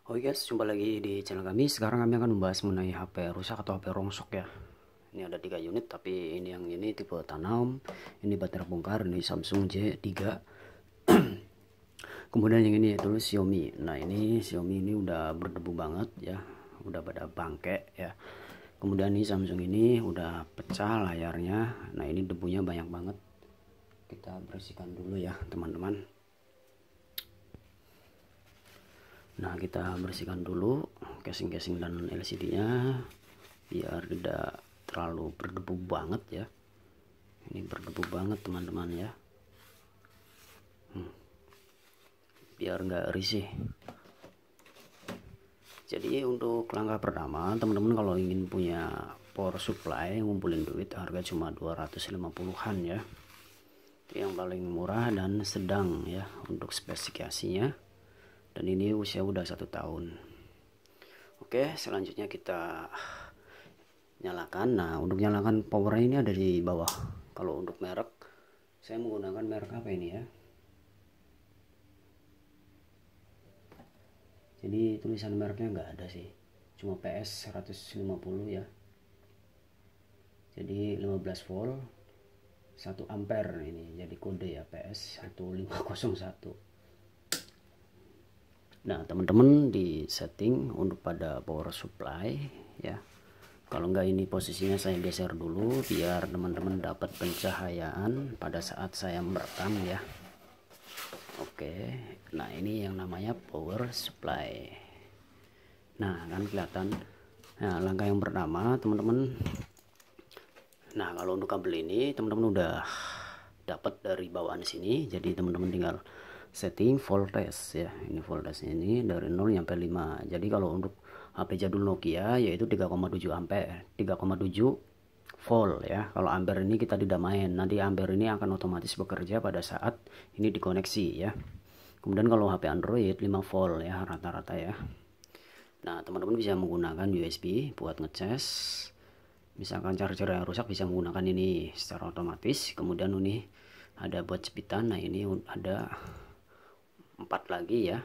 Oke guys, jumpa lagi di channel kami. Sekarang kami akan membahas mengenai HP rusak atau HP rongsok ya. Ini ada 3 unit, tapi ini yang ini tipe tanam, ini baterai bongkar, ini Samsung J3. Kemudian yang ini yaitu Xiaomi. Nah ini Xiaomi ini udah berdebu banget ya, udah pada bangke ya. Kemudian ini Samsung ini udah pecah layarnya. Nah ini debunya banyak banget. Kita bersihkan dulu ya teman-teman. Nah kita bersihkan dulu casing-casing dan LCD-nya biar tidak terlalu berdebu banget ya. Ini berdebu banget teman-teman ya. Biar nggak risih. Jadi untuk langkah pertama teman-teman kalau ingin punya power supply ngumpulin duit harga cuma 250-an ya. Itu yang paling murah dan sedang ya untuk spesifikasinya. Dan ini usia udah 1 tahun. Oke, selanjutnya kita nyalakan. Nah untuk nyalakan powernya ini ada di bawah. Kalau untuk merek saya menggunakan merek apa ini ya, jadi tulisan mereknya nggak ada sih, cuma PS 150 ya, jadi 15 volt 1 ampere ini, jadi kode ya PS 1501. Nah teman-teman di setting untuk pada power supply ya. Kalau enggak ini posisinya saya geser dulu biar teman-teman dapat pencahayaan pada saat saya merekam ya. Oke, nah ini yang namanya power supply. Nah kan kelihatan. Nah langkah yang pertama teman-teman, nah kalau untuk kabel ini teman-teman udah dapat dari bawaan sini, jadi teman-teman tinggal setting voltage ya. Ini voltage ini dari 0 sampai 5. Jadi kalau untuk HP jadul Nokia yaitu 3,7 ampere, 3,7 volt ya. Kalau ampere ini kita tidak main, nanti ampere ini akan otomatis bekerja pada saat ini dikoneksi ya. Kemudian kalau HP Android 5 volt ya rata-rata ya. Nah teman-teman bisa menggunakan USB buat ngecas. Misalkan charger yang rusak bisa menggunakan ini secara otomatis. Kemudian ini ada buat jepitan. Nah ini ada 4 lagi ya,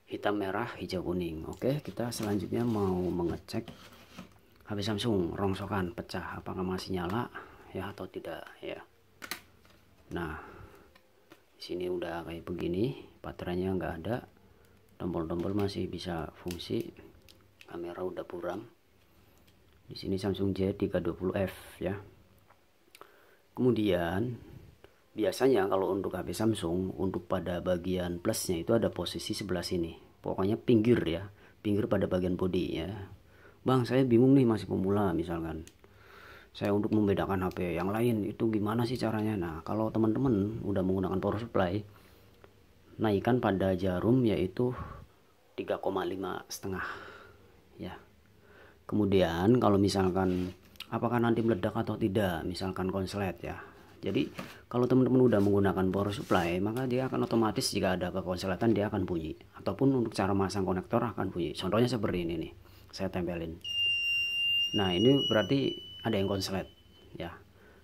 hitam, merah, hijau, kuning. Oke, kita selanjutnya mau mengecek HP Samsung rongsokan pecah apakah masih nyala ya atau tidak ya. Nah di sini udah kayak begini, baterainya nggak ada, tombol-tombol masih bisa fungsi, kamera udah buram. Di sini Samsung J320F ya. Kemudian biasanya kalau untuk HP Samsung untuk pada bagian plusnya itu ada posisi sebelah sini, pokoknya pinggir ya, pinggir pada bagian bodi ya. Bang saya bingung nih, masih pemula misalkan, saya untuk membedakan HP yang lain itu gimana sih caranya. Nah kalau teman-teman udah menggunakan power supply, naikkan pada jarum yaitu 3,5 setengah ya. Kemudian kalau misalkan apakah nanti meledak atau tidak, misalkan konslet ya. Jadi kalau teman-teman udah menggunakan power supply, maka dia akan otomatis jika ada kekonsletan dia akan bunyi, ataupun untuk cara masang konektor akan bunyi. Contohnya seperti ini nih, saya tempelin. Nah ini berarti ada yang konslet ya.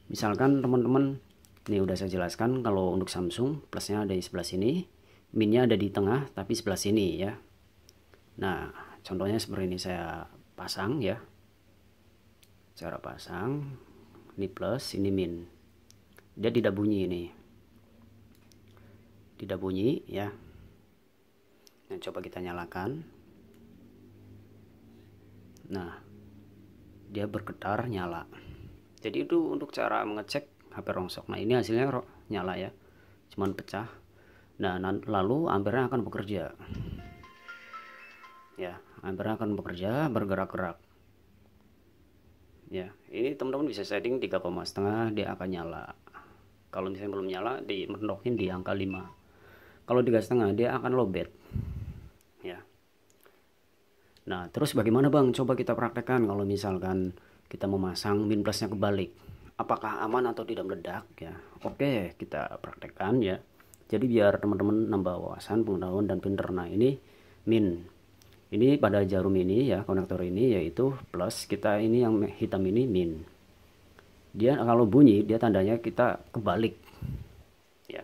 Misalkan teman-teman, ini udah saya jelaskan kalau untuk Samsung plusnya ada di sebelah sini, minnya ada di tengah tapi sebelah sini ya. Nah contohnya seperti ini, saya pasang ya, cara pasang, ini plus ini min, dia tidak bunyi, ini tidak bunyi ya. Nah coba kita nyalakan, nah dia bergetar nyala. Jadi itu untuk cara mengecek HP rongsok. Nah ini hasilnya nyala ya, cuman pecah. Nah lalu ampernya akan bekerja ya, ampernya akan bekerja, bergerak-gerak ya. Ini teman-teman bisa setting 3,5 dia akan nyala. Kalau misalnya belum nyala dimentokin di angka 5. Kalau 3,5 dia akan lowbat ya. Nah terus bagaimana bang, coba kita praktekkan kalau misalkan kita memasang min plusnya kebalik, apakah aman atau tidak meledak ya. Oke kita praktekkan ya, jadi biar teman-teman nambah wawasan, pengetahuan dan pinter. Nah ini min, ini pada jarum ini ya, konektor ini yaitu plus, kita ini yang hitam ini min. Dia kalau bunyi dia tandanya kita kebalik ya.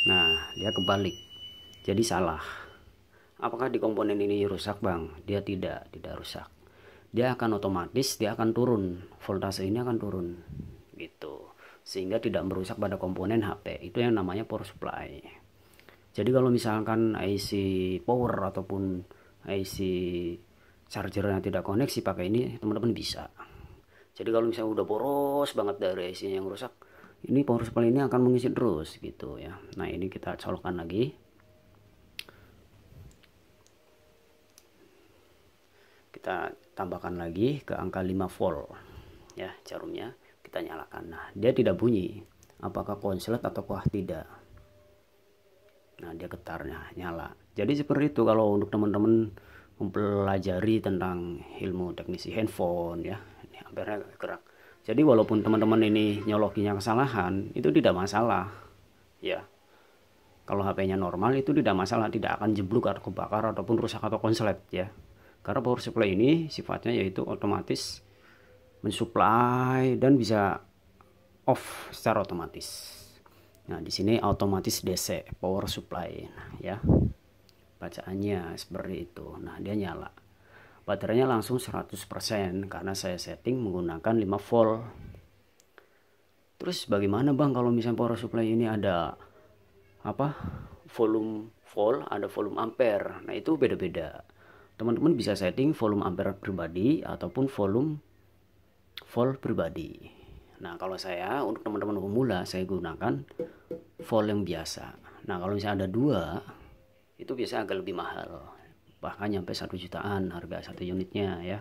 Nah dia kebalik, jadi salah. apakah di komponen ini rusak bang? Dia tidak rusak. Dia akan otomatis, dia akan turun, voltase ini akan turun gitu, sehingga tidak merusak pada komponen HP. Itu yang namanya power supply. Jadi kalau misalkan IC power ataupun IC chargernya tidak koneksi pakai ini, teman-teman bisa. Jadi kalau misalnya udah boros banget dari IC yang rusak, ini power supply ini akan mengisi terus gitu ya. Nah ini kita colokkan lagi, kita tambahkan lagi ke angka 5 volt ya jarumnya, kita nyalakan. Nah dia tidak bunyi, apakah konslet ataukah tidak. Nah dia getarnya nyala. Jadi seperti itu kalau untuk teman-teman mempelajari tentang ilmu teknisi handphone ya. Ini ampernya gerak. Jadi walaupun teman-teman ini nyolokinya kesalahan, itu tidak masalah ya. Kalau HP-nya normal itu tidak masalah, tidak akan jeblok atau kebakar ataupun rusak atau konslet ya. Karena power supply ini sifatnya yaitu otomatis mensuplai dan bisa off secara otomatis. Nah, di sini otomatis DC power supply. Nah, ya. Bacaannya seperti itu. Nah, dia nyala. Baterainya langsung 100% karena saya setting menggunakan 5 volt. Terus bagaimana Bang kalau misalnya power supply ini ada volume volt, ada volume ampere. Nah, itu beda-beda. Teman-teman bisa setting volume ampere pribadi ataupun volume volt pribadi. Nah kalau saya untuk teman-teman pemula saya gunakan volt yang biasa. Nah kalau misalnya ada 2 itu biasanya agak lebih mahal, bahkan sampai 1 jutaan harga 1 unitnya ya.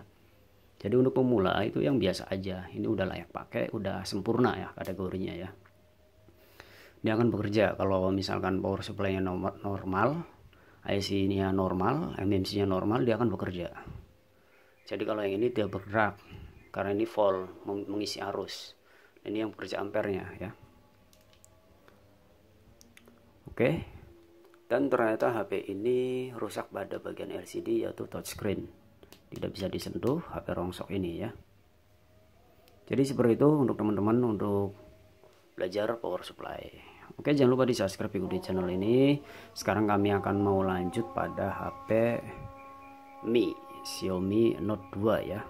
Jadi untuk pemula itu yang biasa aja, ini udah layak pakai, udah sempurna ya kategorinya ya. Dia akan bekerja kalau misalkan power supply-nya normal, IC-nya normal, MMC-nya normal, dia akan bekerja. Jadi kalau yang ini dia bergerak karena ini volt mengisi arus. Ini yang bekerja ampernya ya. Oke. Dan ternyata HP ini rusak pada bagian LCD yaitu touchscreen. Tidak bisa disentuh HP rongsok ini ya. Jadi seperti itu untuk teman-teman untuk belajar power supply. Oke, jangan lupa di subscribe ikuti channel ini. Sekarang kami akan mau lanjut pada HP Xiaomi Note 2 ya.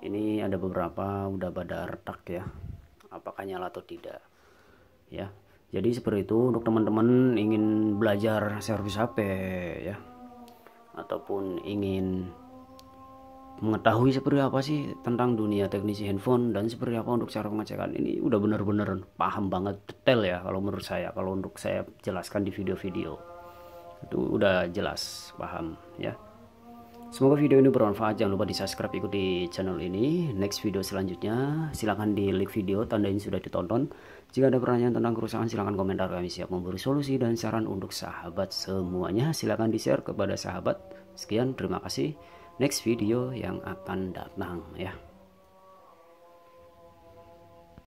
Ini ada beberapa udah pada retak ya, apakah nyala atau tidak ya. Jadi seperti itu untuk teman-teman ingin belajar servis HP ya, ataupun ingin mengetahui seperti apa sih tentang dunia teknisi handphone dan seperti apa untuk cara pengecekan, ini udah benar-benar paham banget, detail ya kalau menurut saya. Kalau untuk saya jelaskan di video-video itu udah jelas paham ya. Semoga video ini bermanfaat. Jangan lupa di subscribe ikuti channel ini. Next video selanjutnya silahkan di like video, tandain sudah ditonton. Jika ada pertanyaan tentang kerusakan silahkan komentar, kami siap memberi solusi dan saran untuk sahabat semuanya. Silahkan di share kepada sahabat. Sekian, terima kasih. Next video yang akan datang ya.